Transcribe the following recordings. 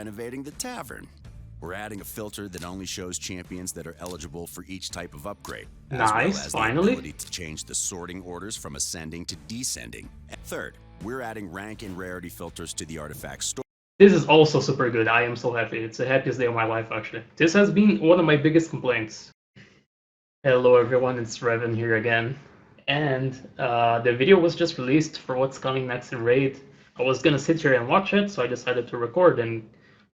renovating the tavern. We're adding a filter that only shows champions that are eligible for each type of upgrade, as well Nice, as the finally. ability to change the sorting orders from ascending to descending. And third, we're adding rank and rarity filters to the artifact store. This is also super good. I am so happy. It's the happiest day of my life, actually. This has been one of my biggest complaints. Hello everyone, it's Revan here again. And the video was just released for what's coming next in Raid. I was gonna sit here and watch it, so I decided to record and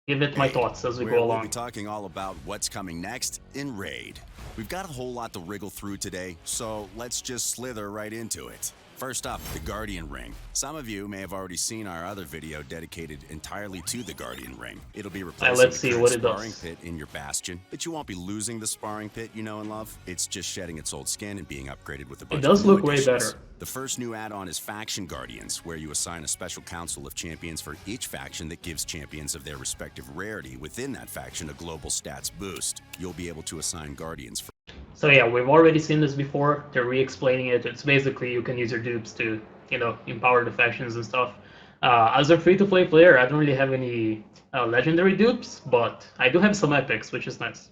give it my thoughts as we go along. We'll be talking all about what's coming next in Raid. We've got a whole lot to wriggle through today, so let's just slither right into it. First up, the Guardian Ring. Some of you may have already seen our other video dedicated entirely to the Guardian Ring. It'll be replacing let's see the what it sparring does. pit in your Bastion, but you won't be losing the sparring pit you know and love. It's just shedding its old skin and being upgraded with a bunch It does of new look way additions. better. The first new add-on is Faction Guardians, where you assign a special council of champions for each faction that gives champions of their respective rarity within that faction a global stats boost. You'll be able to assign guardians for... So yeah, we've already seen this before. They're re-explaining it. It's basically you can use your dupes to, empower the factions and stuff. As a free-to-play player, I don't really have any legendary dupes, but I do have some epics, which is nice.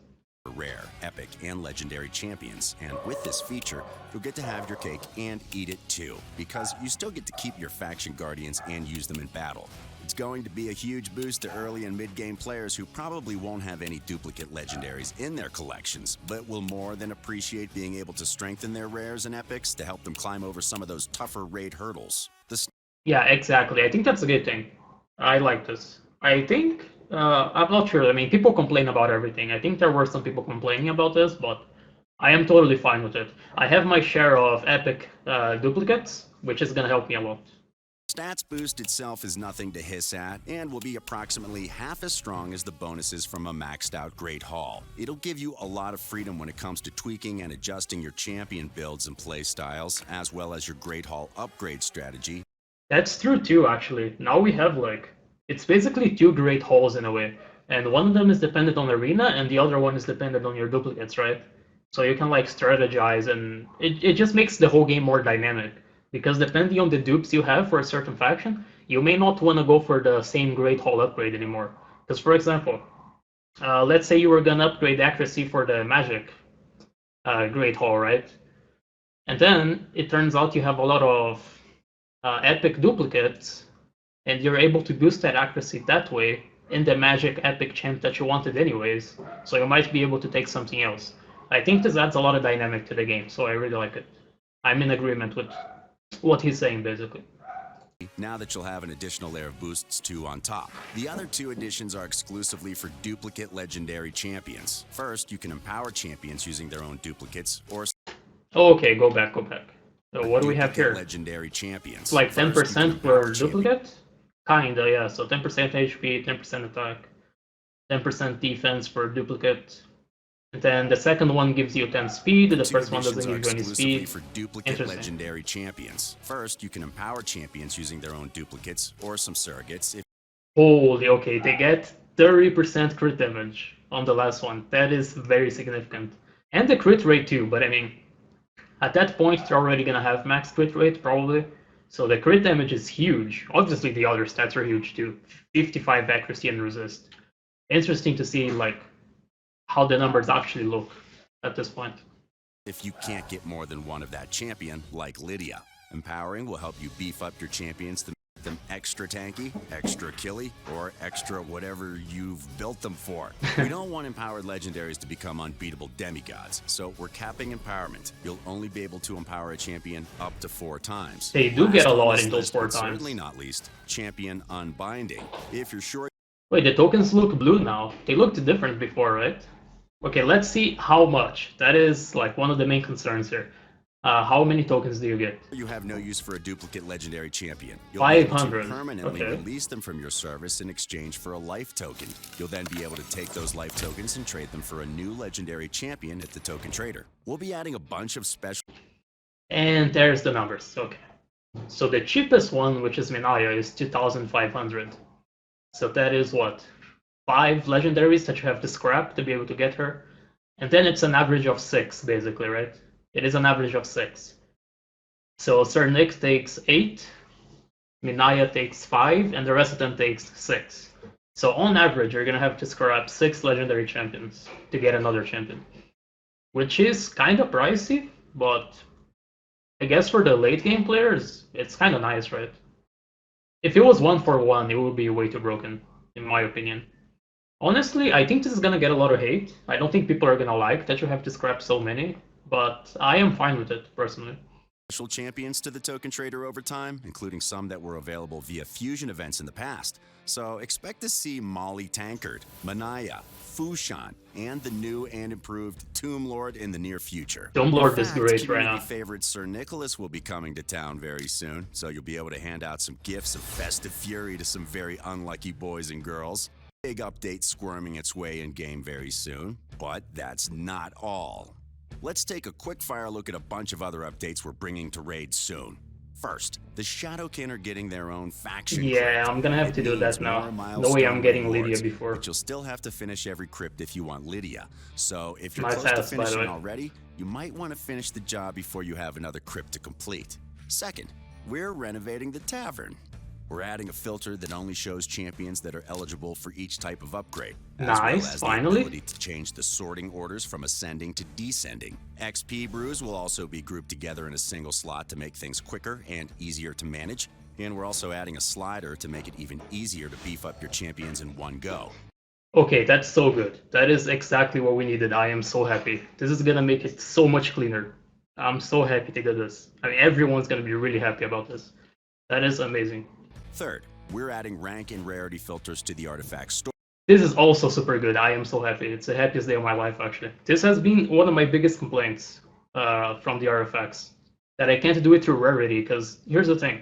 Rare, epic, and legendary champions, and with this feature, you'll get to have your cake and eat it too, because you still get to keep your faction guardians and use them in battle. It's going to be a huge boost to early and mid-game players who probably won't have any duplicate legendaries in their collections, but will more than appreciate being able to strengthen their rares and epics to help them climb over some of those tougher raid hurdles. Yeah, exactly. I think that's a good thing. I like this. I think, I'm not sure. I mean, people complain about everything. I think there were some people complaining about this, but I am totally fine with it. I have my share of epic duplicates, which is going to help me a lot. Stats boost itself is nothing to hiss at, and will be approximately half as strong as the bonuses from a maxed out Great Hall. It'll give you a lot of freedom when it comes to tweaking and adjusting your champion builds and play styles, as well as your Great Hall upgrade strategy. That's true too, actually. Now we have it's basically two great halls in a way, and one of them is dependent on arena, and the other one is dependent on your duplicates, right? So you can strategize, and it just makes the whole game more dynamic. Because depending on the dupes you have for a certain faction, you may not want to go for the same Great Hall upgrade anymore. Because, for example, let's say you were going to upgrade accuracy for the Magic Great Hall, right? And then it turns out you have a lot of epic duplicates, and you're able to boost that accuracy that way in the Magic epic champ that you wanted anyways. So you might be able to take something else. I think this adds a lot of dynamic to the game, so I really like it. I'm in agreement with what he's saying, basically. Now that you'll have an additional layer of boosts too on top. The other two additions are exclusively for duplicate legendary champions. First, you can empower champions using their own duplicates, or... Okay, go back. So what do we have here? Legendary champions. It's like 10% per duplicate? Kinda, yeah. So 10% HP, 10% attack, 10% defense per duplicate. And then the second one gives you 10 speed, the first one doesn't give you any speed. For duplicate legendary champions. First, you can empower champions using their own duplicates or some surrogates. Holy, okay, they get 30% crit damage on the last one. That is very significant. And the crit rate too, but I mean, at that point they're already gonna have max crit rate, probably. So the crit damage is huge. Obviously the other stats are huge too. 55 accuracy and resist. Interesting to see, how the numbers actually look at this point. If you can't get more than one of that champion, like Lydia, empowering will help you beef up your champions to make them extra tanky, extra killy, or extra whatever you've built them for. We don't want empowered legendaries to become unbeatable demigods, so we're capping empowerment. You'll only be able to empower a champion up to 4 times. They do get a lot in those 4 times. Certainly not least, champion unbinding. If you're sure... Wait, the tokens look blue now. They looked different before, right? Okay, let's see how much. That is one of the main concerns here. How many tokens do you get? You have no use for a duplicate legendary champion. You'll 500. be able to permanently release them from your service in exchange for a life token. You'll then be able to take those life tokens and trade them for a new legendary champion at the token trader. We'll be adding a bunch of special... And there's the numbers. Okay. So the cheapest one, which is Minaya, is 2,500. So that is what? 5 legendaries that you have to scrap to be able to get her. And then it's an average of 6, basically, right? It is an average of 6. So Sir Nick takes 8, Minaya takes 5, and the rest of them takes 6. So on average, you're gonna have to scrap 6 legendary champions to get another champion, which is kind of pricey, but I guess for the late game players, it's kind of nice, right? If it was 1-for-1, it would be way too broken, in my opinion. Honestly, I think this is gonna get a lot of hate. I don't think people are gonna like that you have to scrap so many, but I am fine with it, personally. Special champions to the token trader over time, including some that were available via fusion events in the past. So expect to see Molly Tankard, Manaya, Fushan, and the new and improved Tomb Lord in the near future. Tomb Lord In is fact, great right now. community favorite Sir Nicholas will be coming to town very soon, so you'll be able to hand out some gifts of festive fury to some very unlucky boys and girls. Big update squirming its way in game very soon, but that's not all. Let's take a quick fire look at a bunch of other updates we're bringing to Raid soon. First, the Shadowkin are getting their own faction Yeah, crypt. I'm gonna have It to do means that now. more No way milestone I'm getting rewards, Lydia before. but you'll still have to finish every crypt if you want Lydia. So if you're Nice close to ass, by the finishing way. already, you might want to finish the job before you have another crypt to complete. Second, we're renovating the tavern. We're adding a filter that only shows champions that are eligible for each type of upgrade, as well Nice, as finally. the ability to change the sorting orders from ascending to descending. XP brews will also be grouped together in a single slot to make things quicker and easier to manage, and we're also adding a slider to make it even easier to beef up your champions in one go. Okay, that's so good. That is exactly what we needed. I am so happy. This is gonna make it so much cleaner. I'm so happy to get this. I mean, everyone's gonna be really happy about this. That is amazing. Third, we're adding rank and rarity filters to the artifact store. This is also super good. I am so happy. It's the happiest day of my life, actually. This has been one of my biggest complaints from the artifacts, that I can't do it through rarity, because here's the thing.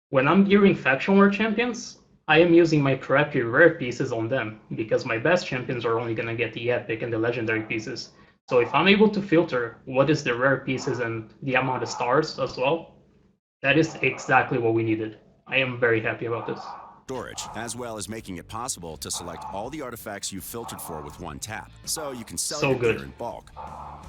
When I'm gearing faction war champions, I am using my crappy rare pieces on them, because my best champions are only going to get the epic and the legendary pieces. So if I'm able to filter what is the rare pieces and the amount of stars as well, that is exactly what we needed. I am very happy about this. Storage, as well as making it possible to select all the artifacts you've filtered for with one tap, so you can sell So your good. gear in bulk.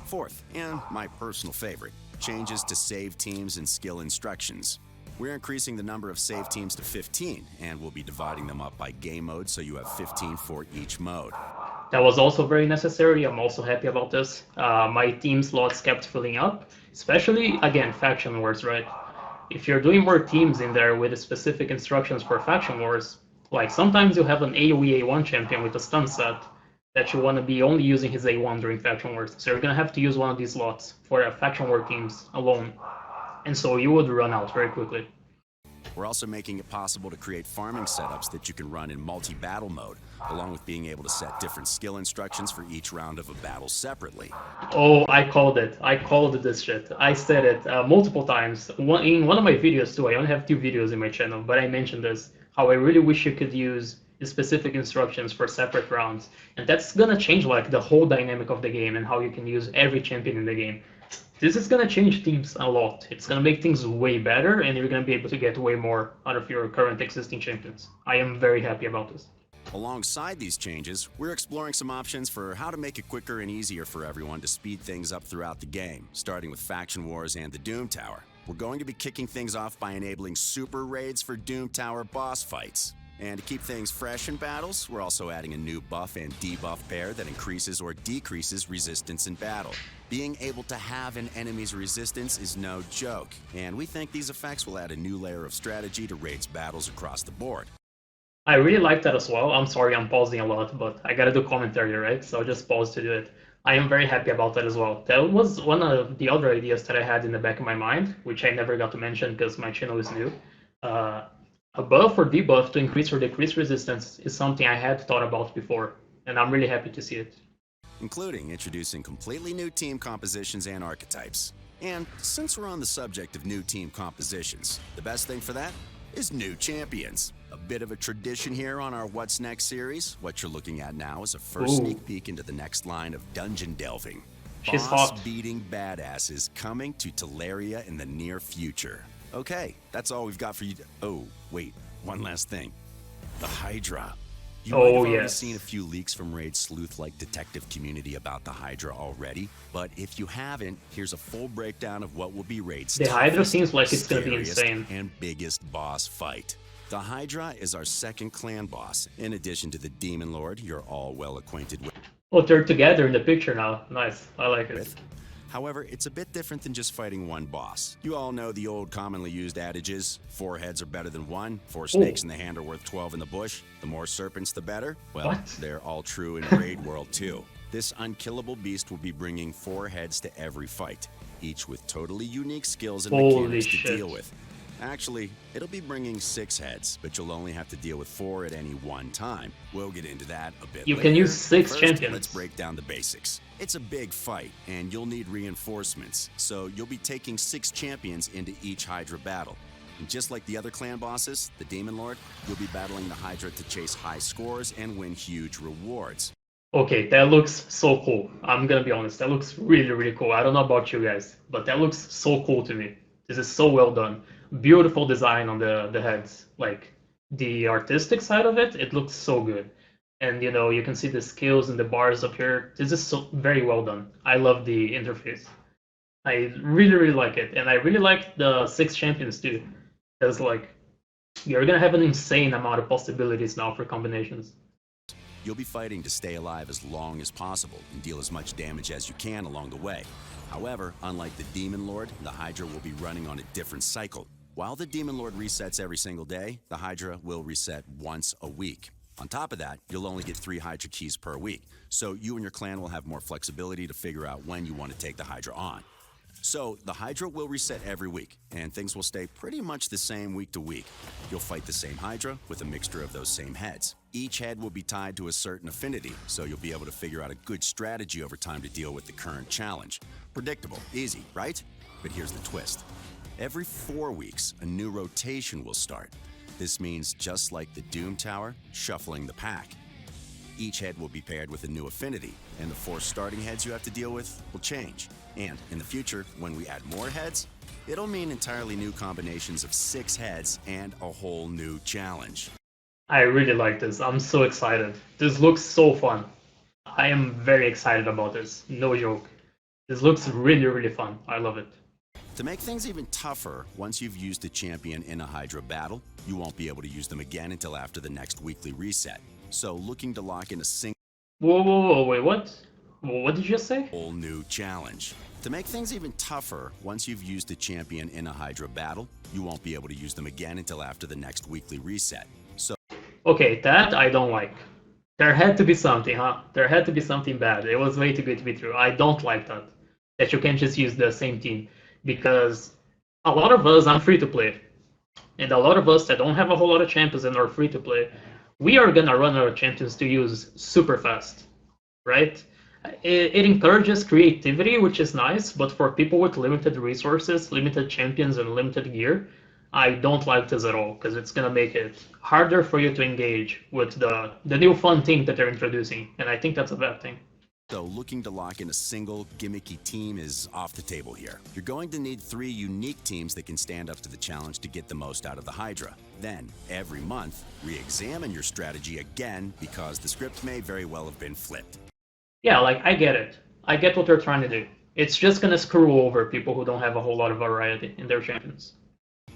Fourth, and my personal favorite, changes to save teams and skill instructions. We're increasing the number of save teams to 15, and we'll be dividing them up by game mode so you have 15 for each mode. That was also very necessary. I'm also happy about this. My team slots kept filling up, especially, again, faction wars, right? If you're doing more teams in there with specific instructions for faction wars, like sometimes you have an AoE A1 champion with a stun set that you want to be only using his A1 during faction wars. So you're going to have to use one of these slots for faction war teams alone. And so you would run out very quickly. We're also making it possible to create farming setups that you can run in multi-battle mode, along with being able to set different skill instructions for each round of a battle separately. Oh, I called it. I called this shit. I said it multiple times. In one of my videos too. I only have 2 videos in my channel, but I mentioned this. How I really wish you could use the specific instructions for separate rounds. And that's gonna change like the whole dynamic of the game and how you can use every champion in the game. This is gonna change teams a lot. It's gonna make things way better, and you're gonna be able to get way more out of your current existing champions. I am very happy about this. Alongside these changes, we're exploring some options for how to make it quicker and easier for everyone to speed things up throughout the game, starting with Faction Wars and the Doom Tower. We're going to be kicking things off by enabling super raids for Doom Tower boss fights. And to keep things fresh in battles, we're also adding a new buff and debuff pair that increases or decreases resistance in battle. Being able to have an enemy's resistance is no joke, and we think these effects will add a new layer of strategy to Raid's battles across the board. I really like that as well. I'm sorry I'm pausing a lot, but I gotta do commentary, right? So I'll just pause to do it. I am very happy about that as well. That was one of the other ideas that I had in the back of my mind, which I never got to mention because my channel is new. A buff or debuff to increase or decrease resistance is something I had thought about before, and I'm really happy to see it. Including introducing completely new team compositions and archetypes. And since we're on the subject of new team compositions, the best thing for that is new champions. A bit of a tradition here on our What's Next series. What you're looking at now is a first sneak peek into the next line of dungeon delving. She's hot. Boss-beating badasses coming to Teleria in the near future. Okay, that's all we've got for you. Oh, wait, one last thing. The Hydra. You might have already yes. seen a few leaks from Raid's sleuth-like detective community about the Hydra already, but if you haven't, here's a full breakdown of what will be Raid's The Hydra toughest, seems like it's gonna be scariest, insane. and biggest boss fight. The Hydra is our second clan boss, in addition to the Demon Lord you're all well acquainted Oh, they're together in the picture now. Nice. I like it. with. However, it's a bit different than just fighting one boss. You all know the old commonly used adages, 4 heads are better than 1, 4 snakes in the hand are worth 12 in the bush, the more serpents the better. Well, What? they're all true in Raid World too. This unkillable beast will be bringing 4 heads to every fight, each with totally unique skills and Holy mechanics to shit. deal with. Actually, it'll be bringing 6 heads, but you'll only have to deal with 4 at any one time. We'll get into that a bit You later. can use 6 First, champions. let's break down the basics. It's a big fight, and you'll need reinforcements, so you'll be taking 6 champions into each Hydra battle. And just like the other clan bosses, the Demon Lord, you'll be battling the Hydra to chase high scores and win huge rewards. Okay, that looks so cool. I'm gonna be honest, that looks really, really cool. I don't know about you guys, but that looks so cool to me. This is so well done. Beautiful design on the heads. Like, the artistic side of it, it looks so good. And, you know, you can see the scales and the bars up here. This is so very well done. I love the interface. I really, really like it. And I really like the 6 champions too. Because, like, you're gonna have an insane amount of possibilities now for combinations. You'll be fighting to stay alive as long as possible and deal as much damage as you can along the way. However, unlike the Demon Lord, the Hydra will be running on a different cycle. While the Demon Lord resets every single day, the Hydra will reset once a week. On top of that, you'll only get 3 Hydra keys per week, so you and your clan will have more flexibility to figure out when you want to take the Hydra on. So, the Hydra will reset every week, and things will stay pretty much the same week to week. You'll fight the same Hydra with a mixture of those same heads. Each head will be tied to a certain affinity, so you'll be able to figure out a good strategy over time to deal with the current challenge. Predictable, easy, right? But here's the twist. Every 4 weeks, a new rotation will start. This means, just like the Doom Tower, shuffling the pack. Each head will be paired with a new affinity, and the 4 starting heads you have to deal with will change. And in the future, when we add more heads, it'll mean entirely new combinations of 6 heads and a whole new challenge. I really like this. I'm so excited. This looks so fun. I am very excited about this. No joke. This looks really, really fun. I love it. To make things even tougher, once you've used a champion in a Hydra battle, you won't be able to use them again until after the next weekly reset. So, looking to lock in a single Whoa, wait, what? What did you just say? whole new challenge. To make things even tougher, once you've used a champion in a Hydra battle, you won't be able to use them again until after the next weekly reset. So, Okay, that I don't like. There had to be something, huh? There had to be something bad. It was way too good to be true. I don't like that. That you can't just use the same team. Because a lot of us, I'm free to play. And a lot of us that don't have a whole lot of champions and are free to play, we are gonna run out of champions to use super fast, right? It encourages creativity, which is nice, but for people with limited resources, limited champions, and limited gear, I don't like this at all, because it's gonna make it harder for you to engage with the new fun thing that they're introducing, and I think that's a bad thing. looking to lock in a single, gimmicky team is off the table here. You're going to need 3 unique teams that can stand up to the challenge to get the most out of the Hydra. Then, every month, re-examine your strategy again because the script may very well have been flipped. Yeah, like, I get it. I get what they're trying to do. It's just gonna screw over people who don't have a whole lot of variety in their champions.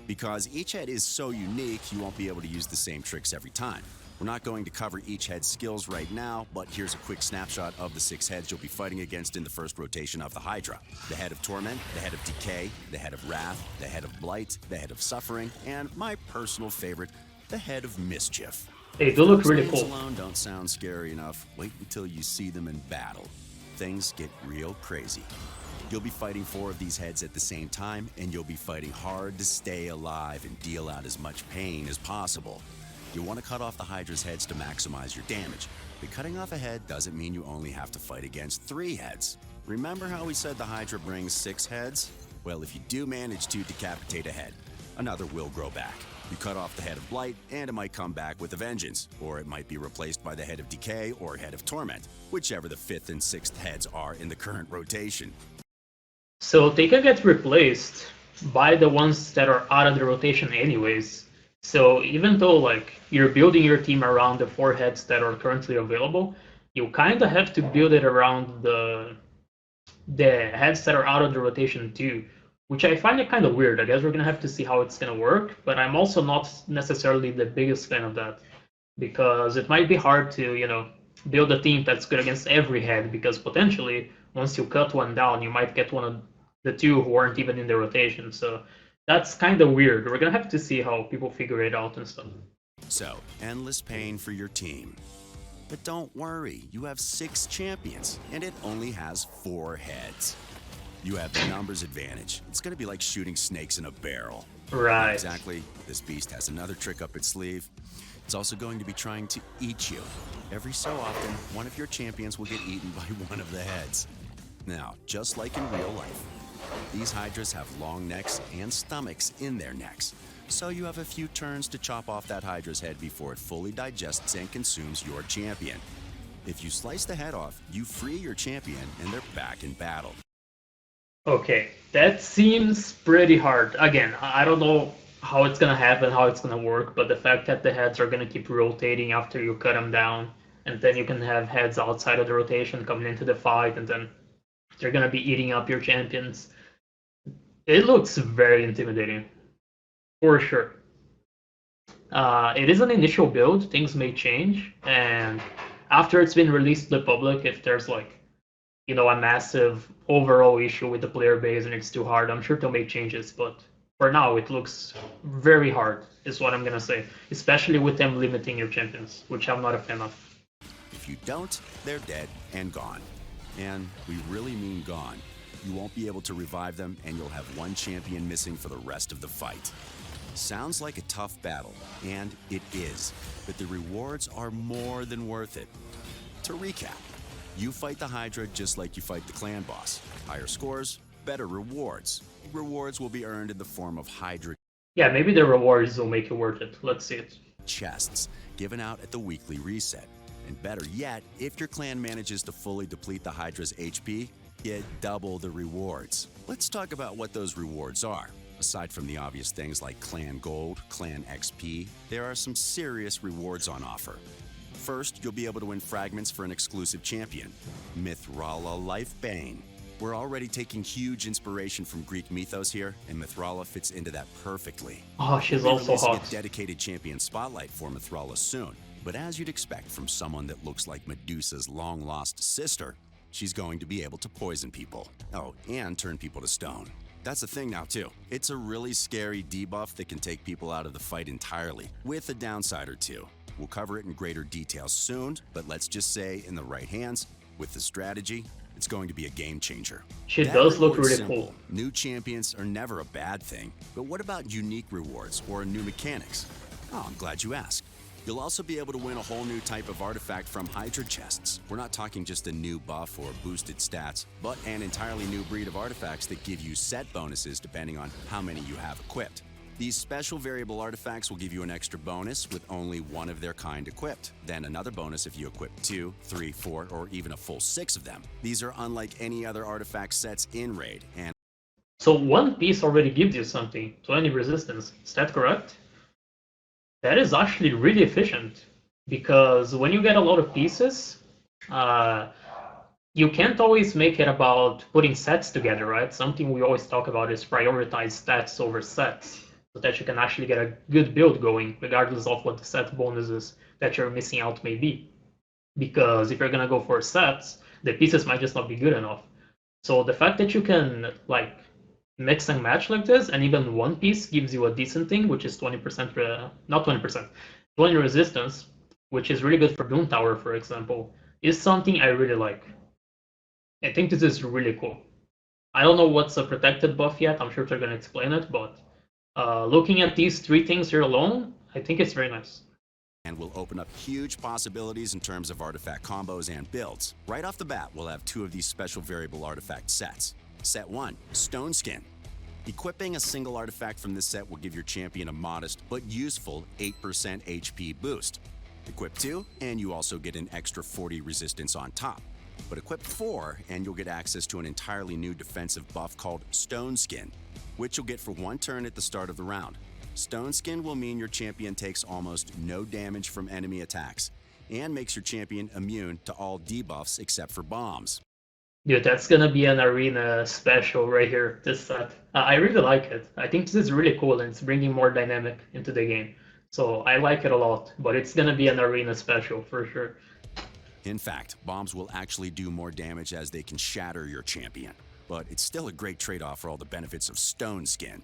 Because each head is so unique, you won't be able to use the same tricks every time. We're not going to cover each head's skills right now, but here's a quick snapshot of the 6 heads you'll be fighting against in the first rotation of the Hydra. The head of Torment, the head of Decay, the head of Wrath, the head of Blight, the head of Suffering, and my personal favorite, the head of Mischief. They do look Those really names cool. alone don't sound scary enough. Wait until you see them in battle. Things get real crazy. You'll be fighting 4 of these heads at the same time, and you'll be fighting hard to stay alive and deal out as much pain as possible. You'll want to cut off the Hydra's heads to maximize your damage, but cutting off a head doesn't mean you only have to fight against 3 heads. Remember how we said the Hydra brings 6 heads? Well, if you do manage to decapitate a head, another will grow back. You cut off the head of Blight, and it might come back with a vengeance, or it might be replaced by the head of Decay or head of Torment, whichever the 5th and 6th heads are in the current rotation. So they can get replaced by the ones that are out of the rotation anyways. So even though like you're building your team around the 4 heads that are currently available, you kind of have to build it around the heads that are out of the rotation too, which I find it kind of weird. I guess we're gonna have to see how it's gonna work, but I'm also not necessarily the biggest fan of that because it might be hard to, build a team that's good against every head because potentially once you cut one down, you might get one of the two who aren't even in the rotation. So that's kind of weird. We're gonna have to see how people figure it out and stuff. So, endless pain for your team. But don't worry, you have 6 champions, and it only has 4 heads. You have the numbers advantage. It's going to be like shooting snakes in a barrel. Right. Exactly. This beast has another trick up its sleeve. It's also going to be trying to eat you. Every so often, one of your champions will get eaten by one of the heads. Now, just like in real life, these hydras have long necks and stomachs in their necks. So you have a few turns to chop off that hydra's head before it fully digests and consumes your champion. If you slice the head off, you free your champion and they're back in battle. Okay, that seems pretty hard. Again, I don't know how it's gonna happen, how it's gonna work, but the fact that the heads are gonna keep rotating after you cut them down, and then you can have heads outside of the rotation coming into the fight, and then they're gonna be eating up your champions. It looks very intimidating, for sure. It is an initial build, things may change, and after it's been released to the public, if there's like a massive overall issue with the player base and it's too hard, I'm sure they'll make changes. But for now, it looks very hard, is what I'm gonna say. Especially with them limiting your champions, which I'm not a fan of. If you don't, they're dead and gone. And we really mean gone. You won't be able to revive them, and you'll have one champion missing for the rest of the fight. Sounds like a tough battle, and it is, but the rewards are more than worth it. To recap, you fight the Hydra just like you fight the clan boss. Higher scores, better rewards. Rewards will be earned in the form of Hydra Yeah, maybe the rewards will make it worth it. Let's see it. chests given out at the weekly reset. And better yet, if your clan manages to fully deplete the Hydra's HP, get double the rewards. Let's talk about what those rewards are. Aside from the obvious things like Clan Gold, Clan XP, there are some serious rewards on offer. First, you'll be able to win fragments for an exclusive champion, Mithrala Lifebane. We're already taking huge inspiration from Greek mythos here, and Mithrala fits into that perfectly. Oh, she's We'll be also releasing hot. a dedicated champion spotlight for Mithrala soon, but as you'd expect from someone that looks like Medusa's long-lost sister, she's going to be able to poison people. Oh, and turn people to stone. That's a thing now too. It's a really scary debuff that can take people out of the fight entirely, with a downside or two. We'll cover it in greater detail soon, but let's just say in the right hands, with the strategy, it's going to be a game changer. She That does look reward's really simple. cool. New champions are never a bad thing, but what about unique rewards or new mechanics? Oh, I'm glad you asked. You'll also be able to win a whole new type of artifact from Hydra chests. We're not talking just a new buff or boosted stats, but an entirely new breed of artifacts that give you set bonuses depending on how many you have equipped. These special variable artifacts will give you an extra bonus with only one of their kind equipped, then another bonus if you equip 2, 3, 4, or even a full 6 of them. These are unlike any other artifact sets in Raid, and So one piece already gives you something, 20 resistance. Is that correct? That is actually really efficient because when you get a lot of pieces, you can't always make it about putting sets together, right? Something we always talk about is prioritize stats over sets so that you can actually get a good build going, regardless of what the set bonuses that you're missing out may be. Because if you're gonna go for sets, the pieces might just not be good enough. So the fact that you can like mix and match like this, and even one piece gives you a decent thing, which is 20%, not 20%, 20 resistance, which is really good for Doom Tower, for example, is something I really like. I think this is really cool. I don't know what's a protected buff yet. I'm sure they're going to explain it, but looking at these 3 things here alone, I think it's very nice. will open up huge possibilities in terms of artifact combos and builds. Right off the bat, we'll have 2 of these special variable artifact sets. Set 1, Stone Skin. Equipping a single artifact from this set will give your champion a modest but useful 8% HP boost. Equip 2, and you also get an extra 40 resistance on top. But equip 4, and you'll get access to an entirely new defensive buff called Stone Skin, which you'll get for 1 turn at the start of the round. Stone Skin will mean your champion takes almost no damage from enemy attacks, and makes your champion immune to all debuffs except for bombs. Dude, that's gonna be an arena special right here, this set. I really like it. I think this is really cool and it's bringing more dynamic into the game. So I like it a lot, but it's gonna be an arena special for sure. In fact, bombs will actually do more damage as they can shatter your champion. But it's still a great trade-off for all the benefits of Stone Skin.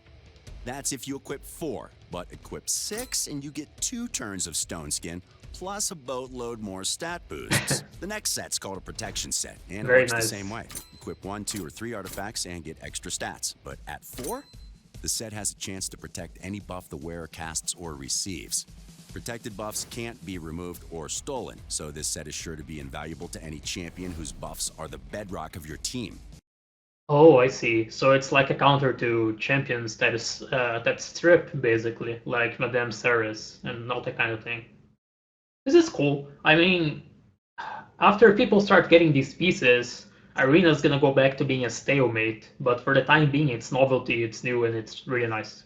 That's if you equip 4, but equip 6 and you get 2 turns of Stone Skin, plus a boatload more stat boosts. The next set's called a protection set, and it Very works the nice. same way. Equip 1, 2, or 3 artifacts and get extra stats. But at 4, the set has a chance to protect any buff the wearer casts or receives. Protected buffs can't be removed or stolen, so this set is sure to be invaluable to any champion whose buffs are the bedrock of your team. Oh, I see. So it's like a counter to champions that is that strip basically, like Madame Ceres and all that kind of thing. This is cool. I mean, after people start getting these pieces, Arena's gonna go back to being a stalemate, but for the time being, it's novelty, it's new, and it's really nice.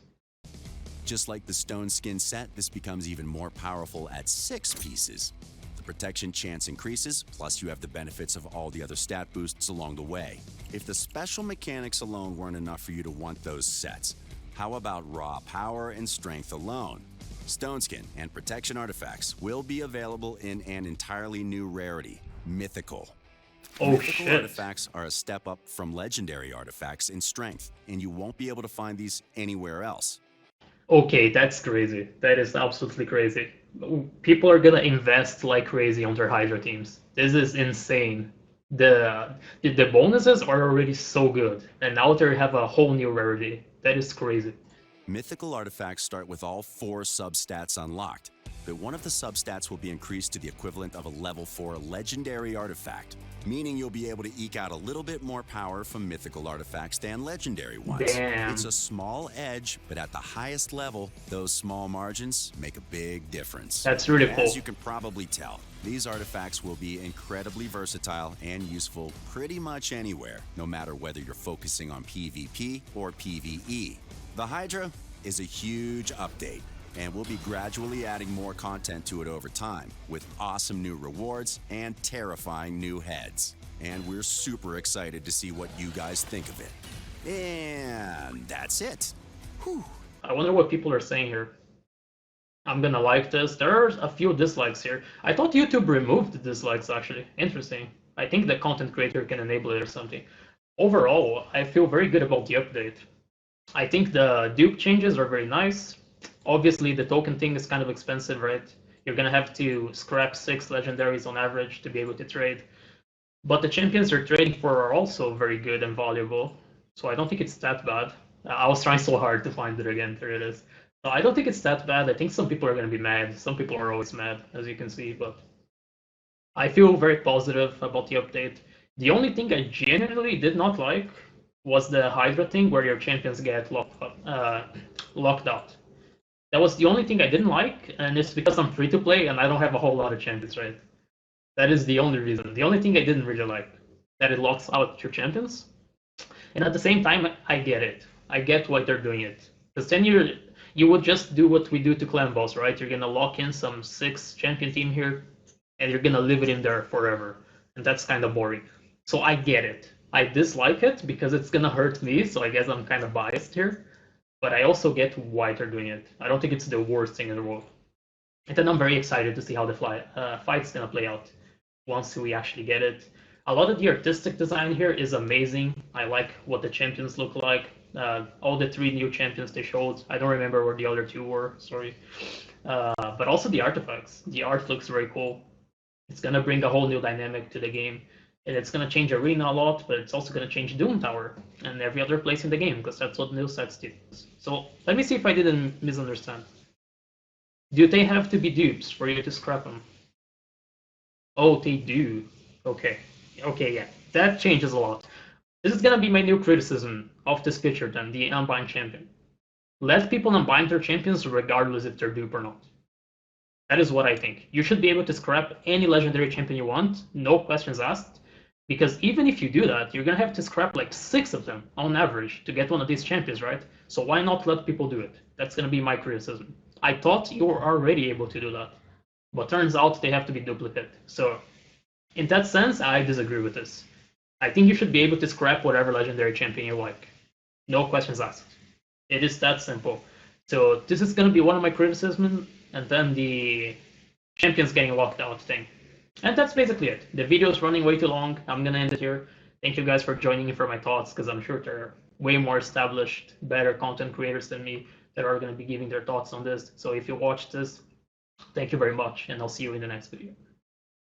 Just like the Stone Skin set, this becomes even more powerful at 6 pieces. The protection chance increases, plus you have the benefits of all the other stat boosts along the way. If the special mechanics alone weren't enough for you to want those sets, how about raw power and strength alone? Stone Skin and protection artifacts will be available in an entirely new rarity, Mythical. Oh Mythical shit. artifacts are a step up from legendary artifacts in strength, and you won't be able to find these anywhere else. Okay, that's crazy. That is absolutely crazy. People are gonna invest like crazy on their Hydra teams. This is insane. The bonuses are already so good, and now they have a whole new rarity. That is crazy. Mythical artifacts start with all 4 substats unlocked, but one of the substats will be increased to the equivalent of a level 4 legendary artifact, meaning you'll be able to eke out a little bit more power from mythical artifacts than legendary ones. Damn. It's a small edge, but at the highest level, those small margins make a big difference. That's really cool. As you can probably tell, these artifacts will be incredibly versatile and useful pretty much anywhere, no matter whether you're focusing on PvP or PvE. The Hydra is a huge update, and we'll be gradually adding more content to it over time, with awesome new rewards and terrifying new heads. And we're super excited to see what you guys think of it. And that's it. Whew. I wonder what people are saying here. I'm gonna like this. There are a few dislikes here. I thought YouTube removed the dislikes actually. Interesting. I think the content creator can enable it or something. Overall, I feel very good about the update. I think the dupe changes are very nice. Obviously, the token thing is kind of expensive, right? You're gonna have to scrap 6 legendaries on average to be able to trade. But the champions you're trading for are also very good and valuable. So I don't think it's that bad. I was trying so hard to find it again. There it is. So I don't think it's that bad. I think some people are gonna be mad. Some people are always mad, as you can see. But I feel very positive about the update. The only thing I genuinely did not like was the Hydra thing where your champions get locked out. That was the only thing I didn't like, and it's because I'm free to play and I don't have a whole lot of champions, right? That is the only reason. The only thing I didn't really like, that it locks out your champions. And at the same time, I get it. I get why they're doing it. Because then you would just do what we do to clan boss, right? You're gonna lock in some 6 champion team here, and you're gonna leave it in there forever, and that's kind of boring. So I get it. I dislike it because it's gonna hurt me, so I guess I'm kind of biased here. But I also get why they're doing it. I don't think it's the worst thing in the world. And then I'm very excited to see how the fight's gonna play out once we actually get it. A lot of the artistic design here is amazing. I like what the champions look like. All the 3 new champions they showed. I don't remember where the other 2 were, sorry. But also the artifacts. The art looks very cool. It's gonna bring a whole new dynamic to the game. And it's gonna change Arena a lot, but it's also gonna change Doom Tower and every other place in the game, because that's what new sets do. So let me see if I didn't misunderstand. Do they have to be dupes for you to scrap them? Oh, they do. Okay. Okay, yeah. That changes a lot. This is gonna be my new criticism of this picture then, the Unbind champion. Let people unbind their champions regardless if they're dupe or not. That is what I think. You should be able to scrap any legendary champion you want, no questions asked. Because even if you do that, you're gonna have to scrap like 6 of them on average to get one of these champions, right? So why not let people do it? That's gonna be my criticism. I thought you were already able to do that, but turns out they have to be duplicate. So in that sense, I disagree with this. I think you should be able to scrap whatever legendary champion you like. No questions asked. It is that simple. So this is going to be one of my criticisms, and then the champions getting locked out thing. And that's basically it. The video is running way too long. I'm going to end it here. Thank you guys for joining me for my thoughts, because I'm sure there are way more established, better content creators than me that are going to be giving their thoughts on this. So if you watched this, thank you very much, and I'll see you in the next video.